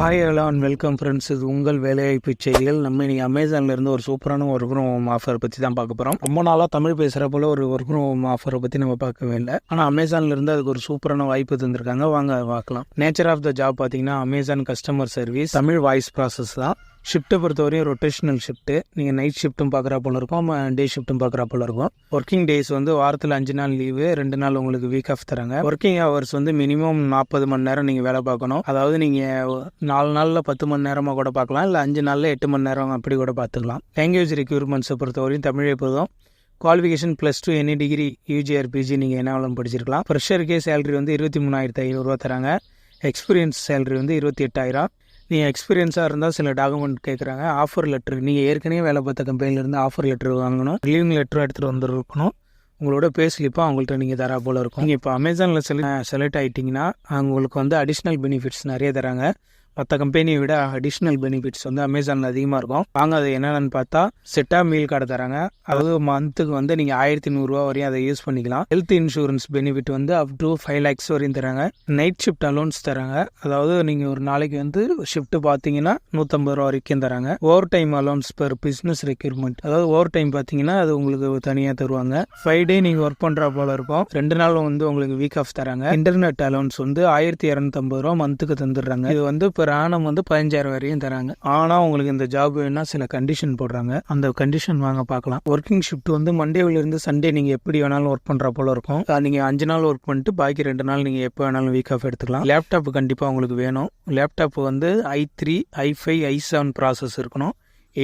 Hi hello and welcome friends. இது உங்கள் வேலைவாய்ப்பு செய்திகள். நம்ம இன்றைக்கி அமேசான்லேருந்து ஒரு சூப்பரான ஒர்க் ஃப்ரம் ஹோம் ஆஃபரை பற்றி தான் பார்க்க போகிறோம். ரொம்ப நாளாக தமிழ் பேசுகிற போல் ஒரு ஒர்க் ஃப்ரம் ஹோம் ஆஃபரை பற்றி நம்ம பார்க்கவே இல்லை. ஆனால் அமேசான்லேருந்து அதுக்கு ஒரு சூப்பரான வாய்ப்பு தந்திருக்காங்க. வாங்க பார்க்கலாம். நேச்சர் ஆஃப் த ஜாப் பார்த்தீங்கன்னா Amazon customer service, Tamil voice process தான். ஷிஃப்ட்டை பொறுத்தவரையும் ரொட்டேஷனல் ஷிஃப்ட்டு. நீங்கள் நைட் ஷிஃப்ட்டும் பார்க்குறா போல இருக்கும், டே ஷிஃப்ட்டும் பார்க்குறா போல இருக்கும். ஒர்க்கிங் டேஸ் வந்து வாரத்தில் 5 நாள் லீவு, 2 நாள் உங்களுக்கு வீக் ஆஃப் தராங்க. ஒர்க்கிங் ஹவர்ஸ் வந்து மினிமம் 40 மணி நேரம் நீங்கள் வேலை பார்க்கணும். அதாவது நீங்கள் 4 நாளில் 10 மணி நேரமாக கூட பார்க்கலாம், இல்லை 5 நாளில் 8 மணி நேரம் அப்படி கூட பார்த்துக்கலாம். லாங்குவேஜ் ரெக்யூர்மெண்ட்ஸை பொறுத்தவரையும் தமிழே போதும். Qualification +2 any degree UG or PG நீங்கள் என்ன வேணும் படிச்சிருக்கலாம். ஃப்ரெஷருக்கே சேலரி வந்து 23,500 தராங்க. எக்ஸ்பீரியன்ஸ் சேலரி வந்து 28,000. நீங்கள் எக்ஸ்பீரியன்ஸாக இருந்தால் சில டாக்குமெண்ட் கேட்குறாங்க. ஆஃபர் லெட்ரு, நீங்கள் ஏற்கனவே வேலை பார்த்த கம்பெனிலேருந்து ஆஃபர் லெட்ரு வாங்கணும். ரிலீவிங் லெட்டரும் எடுத்துகிட்டு வந்துருக்கணும். உங்களோட பே ஸ்லிப்பாக அவங்கள்ட்ட நீங்கள் தரா போல் இருக்கும். நீங்கள் இப்போ அமேசானில் செலக்ட் ஆகிட்டிங்கன்னா உங்களுக்கு வந்து அடிஷ்னல் பெனிஃபிட்ஸ் நிறைய தராங்க. மற்ற கம்பெனியை விட அடிஷ்னல் பெனிஃபிட்ஸ் வந்து அமேசானில் அதிகமாக இருக்கும். வாங்க அது என்னென்னு பார்த்தா, செட்டாக மீல் கார்டு தராங்க. அதாவது மந்த்துக்கு வந்து நீங்கள் 1,100 வரையும் அதை யூஸ் பண்ணிக்கலாம். ஹெல்த் இன்சூரன்ஸ் பெனிஃபிட் வந்து up to 5 lakhs வரையும் தராங்க. நைட் ஷிஃப்ட் அலோன்ஸ் தராங்க. அதாவது நீங்கள் ஒரு நாளைக்கு வந்து ஷிஃப்ட் பார்த்தீங்கன்னா 150 வரைக்கும் தராங்க. Overtime allowance per business requirement. அதாவது ஓவர் டைம் பார்த்தீங்கன்னா அது உங்களுக்கு தனியாக தருவாங்க. 5 டே நீங்கள் ஒர்க் பண்ணுறா போல இருக்கும். 2 நாள் வந்து உங்களுக்கு வீக் ஆஃப் தராங்க. இன்டர்நெட் அலோன்ஸ் வந்து 1,250 மந்த்துக்கு தந்துடுறாங்க. இது வந்து ஆனம் வந்து 15,000 வரையும் தராங்க. ஆனால் உங்களுக்கு இந்த ஜாப் வேணும்னா சில கண்டிஷன் போடுறாங்க. அந்த கண்டிஷன் வாங்க பார்க்கலாம். ஒர்க்கிங் ஷிஃப்ட் வந்து மண்டேவிலிருந்து சண்டே நீங்கள் எப்படி வேணாலும் ஒர்க் பண்ணுற போல இருக்கும். நீங்கள் 5 நாள் ஒர்க் பண்ணிட்டு பாக்கி 2 நாள் நீங்கள் எப்போ வேணாலும் வீக் ஆஃப் எடுத்துக்கலாம். லேப்டாப் கண்டிப்பாக உங்களுக்கு வேணும். லேப்டாப் வந்து i3, i5, i7 ப்ராசஸ் இருக்கணும்.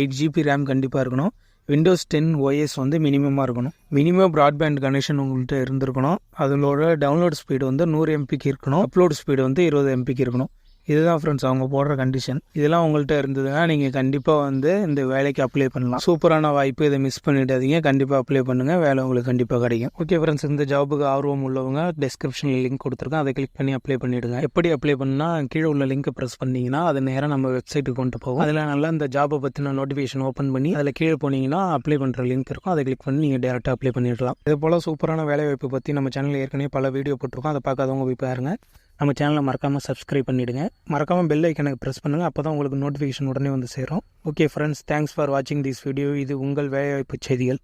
8 GB ரேம் கண்டிப்பாக இருக்கணும். Windows 10 OS வந்து மினிமமாக இருக்கணும். மினிமம் ப்ராட்பேண்ட் கனெக்ஷன் உங்கள்கிட்ட இருந்திருக்கணும். அதோட டவுன்லோட் ஸ்பீடு வந்து 100 MBக்கு இருக்கணும். அப்லோட் ஸ்பீடு வந்து 20 MBக்கு இருக்கணும். இதுதான் ஃப்ரெண்ட்ஸ் அவங்க போடுற கண்டிஷன். இதெல்லாம் உங்கள்கிட்ட இருந்ததுன்னா நீங்கள் கண்டிப்பாக வந்து இந்த வேலைக்கு அப்ளை பண்ணலாம். சூப்பரான வாய்ப்பு, இதை மிஸ் பண்ணிடாதீங்க. கண்டிப்பாக அப்ளை பண்ணுங்கள், வேலை உங்களுக்கு கண்டிப்பாக கிடைக்கும். ஓகே ஃப்ரெண்ட்ஸ், இந்த ஜாபுக்கு ஆர்வம் உள்ளவங்க டிஸ்கிரிப்ஷனில் லிங்க் கொடுத்துருக்கேன், அதை கிளிக் பண்ணி அப்ளை பண்ணிவிடுங்க. எப்படி அப்ளை பண்ணால் கீழே உள்ள லிங்க்கை ப்ரெஸ் பண்ணிங்கன்னா அது நேராக நம்ம வெப்சைட்டுக்கு கொண்டு போகும். அதில் நல்லா இந்த ஜாபை பற்றின நோட்டிஃபிகேஷன் ஓப்பன் பண்ணி அதில் கீழே போனீங்கன்னா அப்ளை பண்ணுற லிங்க் இருக்கும், அதை கிளிக் பண்ணி நீங்கள் டேரெக்டாக அப்ளை பண்ணிடலாம். இதே போல் சூப்பரான வேலை வாய்ப்பு பற்றி நம்ம சேனலில் ஏற்கனவே பல வீடியோ போட்டிருக்கோம். அதை பார்க்காதவங்க போய் பாருங்க. நம்ம சேனலை மறக்காமல் சப்ஸ்கிரைப் பண்ணிவிடுங்க. மறக்காமல் பெல் ஐக்கனுக்கு ப்ரெஸ் பண்ணுங்கள். அப்போ தான் உங்களுக்கு நோட்டிஃபிகேஷன் உடனே வந்து சேரும். ஓகே ஃப்ரெண்ட்ஸ், தேங்க்ஸ் ஃபார் வாட்சிங் திஸ் வீடியோ. இது உங்கள் வேலைவாய்ப்பு செய்திகள்.